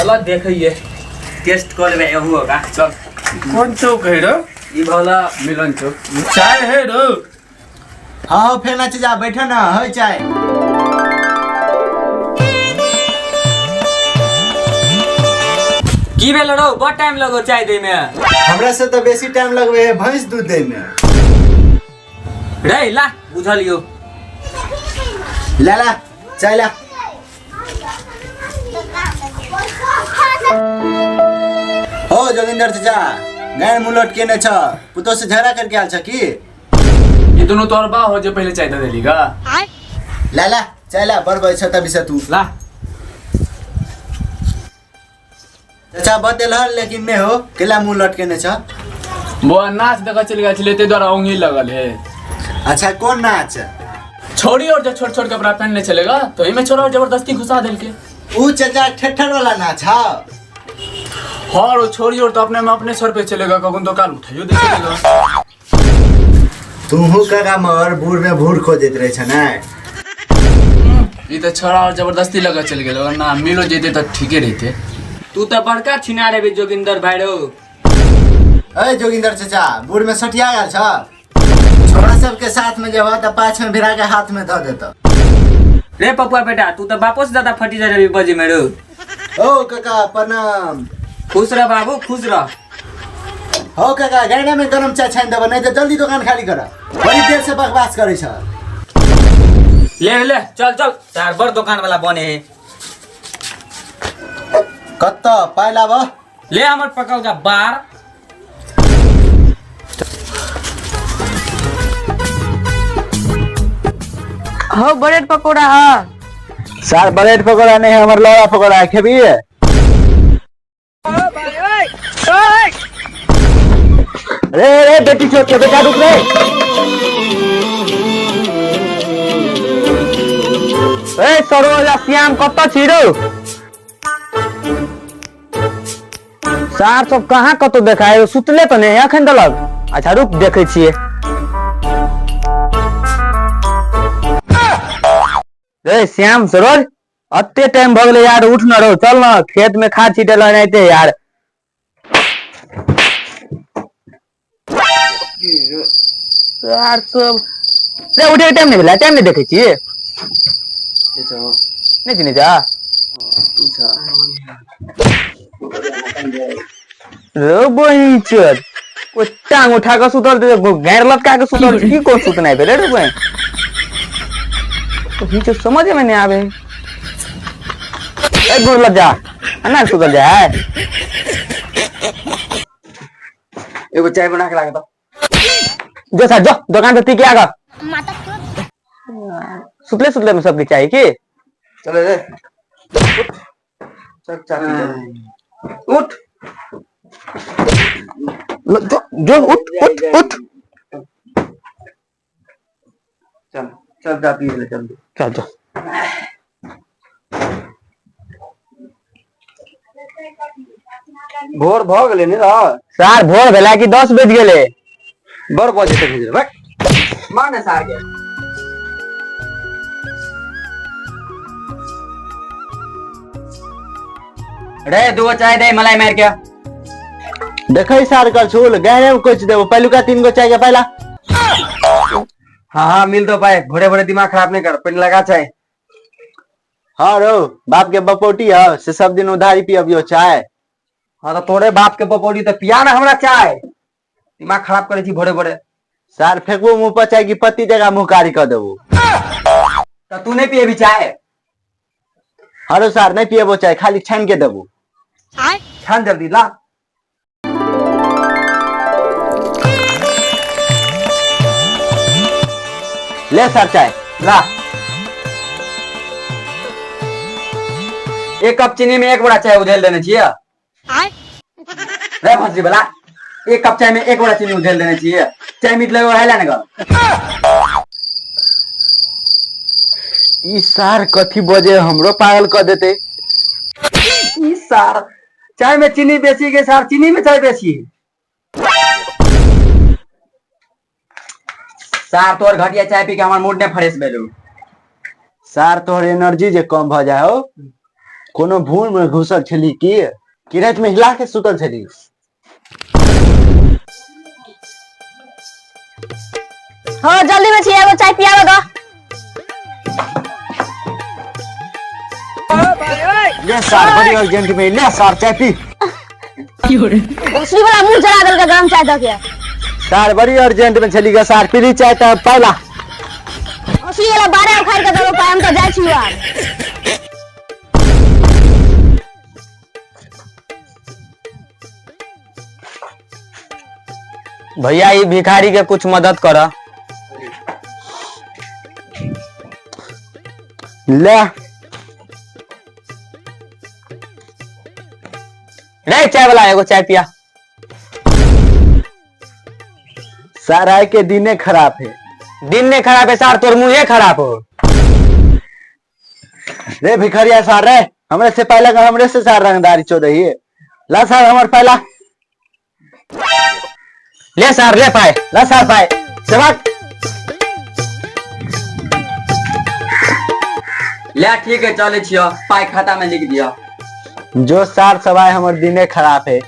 चला देखिए टेस्ट कर लेबे एहू का चल। कौन चौक है रो? ई भला मिलन चौक। चाय है रो? हाँ फेना जा बैठो ना है चाय। की भेल रो? बहुत टाइम लगो चाय दे में। हमरा से तो बेसी टाइम लगवे है भैंस दूध दे में। रे ला बुझलियो। ला चाय ला। हो जोगिंदर चाचा गैर मुलट के ने छ पुतो से झगड़ा करके आल छ की? ये दोनों तोर बा हो जो पहले चाय दे देगा। ला चाय ला बरबर छ तभी से तू ला चाचा बतेल हल लेकिन ने हो केला मुंह लटके ने छ। वो नाच देखा चल गया छले ते द्वारा ओंगी लगल है। अच्छा कौन नाच? छोड़ी और जो छोड़ छोड़ कपड़ा पहनने चलेगा तो इमे छोरा और जबरदस्ती घुसा देल के। ऊ चाचा ठेठर वाला नाच हा। और छोड़ी और तो अपने में अपने सर पे चलेगा कौन तो काल उठाइयो दे चलेगा। तू काका मर बूढ़ में बूढ़ खो देत रहे छ ना। ये तो छोरा और जबरदस्ती लगा चल गेल वरना मिलो जेते तो ठीके रहते। तू तो बड़का छिना रे जोगिंदर भाई रो। अरे जोगिंदर चाचा बूढ़ में सटिया गया छ। छोरा सबके साथ में जब तो पाछ में भिरा के हाथ में धो देता। रे पपुआ बेटा तू तो बापो से ज्यादा फटी जा रे बजे में रो। ओ काका प्रणाम। खुश रह बाबू खुश रह। हो काका गैना में गरम चाय छान देबो नहीं तो जल्दी दुकान खाली कर। बड़ी देर से बकवास करे छ। ले चल चल चार बर दुकान वाला बने है। कत्ता पाइला बा ले हमर पकल का बार। हो ब्रेड पकोड़ा है। सर ब्रेड पकौड़ा नहीं है हमारे लौड़ा पकौड़ा है खेबी है। रे बेटी छोड़ के बेटा रुक रे। ए सरोजा श्याम कत छिरो? सार सब कहाँ कतो देखाए सुतले तो नहीं अखन दलक। अच्छा रुक देखे छिए। रे श्याम सरोज अत्ते टाइम भ गेले यार उठ न रो चल न खेत में खाद छीटे लनाइते यार। यार सब रे उठे टाइम नहीं भेला टाइम नहीं देखे छिए। नहीं चिने जा रो बही चल को टांग उठा के सुतल दे गैर लटका के सुतल की कोन सुतनाइ भेले रे बही। तो ही जो समझ में नहीं आवे। ए गुड़ लग जा अन्ना सुतल जा है। एगो चाय बना के लागे तो जो सर जो दुकान पे टिके आगा सुतले सुतले में सबके चाहिए की। चलो रे चल चल उठ जो उठ चल चल जा पी ले जल्दी चल जो भोर भ गेले ने रा। सार भोर भेला कि 10 बज गेले। बर बजे तक भेज भाई मारने से आ गया। रे दो चाय दे मलाई मार के। देखै सार कर छुल गहरे में कुछ देबो पहलू का 3 गो चाय के पहला। हाँ मिल तो पाए भोरे भोरे दिमाग खराब नहीं कर पहले लगा चाय। हाँ रो बाप के बपोटी है से सब दिन उधारी पियबियो चाय। हाँ तो तोरे बाप के पपौड़ी तो पिया ना हमरा चाय। दिमाग खराब करे थी भोरे भोरे। सार फेंकबो मुंह पर चाय की पत्ती जगह मुंह कारी कर देबो। तो तू नहीं पिए भी चाय? हाँ सार नहीं पिएबो चाय खाली छान के देबो। छान जल्दी ला। ले सर चाय ला 1 कप चीनी में 1 बड़ा चाय उधेल देने चाहिए। रे भंसरी वाला 1 कप चाय में 1 बड़ा चीनी उधेल देने चाहिए। चाय मीठ लगे है लाने का। ई सार कथी बजे हमरो पागल कर देते। ई सार चाय में चीनी बेची के सार चीनी में चाय बेची। सार तोर घटिया चाय पी के हमार मूड ने फ्रेश भेलू। सार तोहर एनर्जी जे कम भ जाए हो कोनो भूल में घुसल छली की रात में हिला के सुतल छली? हो जल्दी में छिया, वो चाय पियावे दो। ले सर बड़ी अर्जेंट में ले सर चाय पी। उसी वाला मुंह जला देलके गरम चाय दो के। सर बड़ी अर्जेंट में छली ग सर पीली चाय त पहला। उसी वाला बारे उखाड़ के दो पाए, हम तो जाय छी यार। भैया ये भिखारी के कुछ मदद कर। ले रे चाय वाला एगो चाय पिया। सर आए के दिने खराब है। दिन ने खराब है सर, तोर मुंहे खराब हो। रे भिखरिया सर रे, हमरे से पहले का हमरे से सर रंगदारी चोदही है। ला सर हमर पहला। ले सर ले पाए। ला सर पाए सबक। ले ठीक है चले छियो, पाई खाता में लिख दिया। जो सर सवाय हमर दिने खराब है।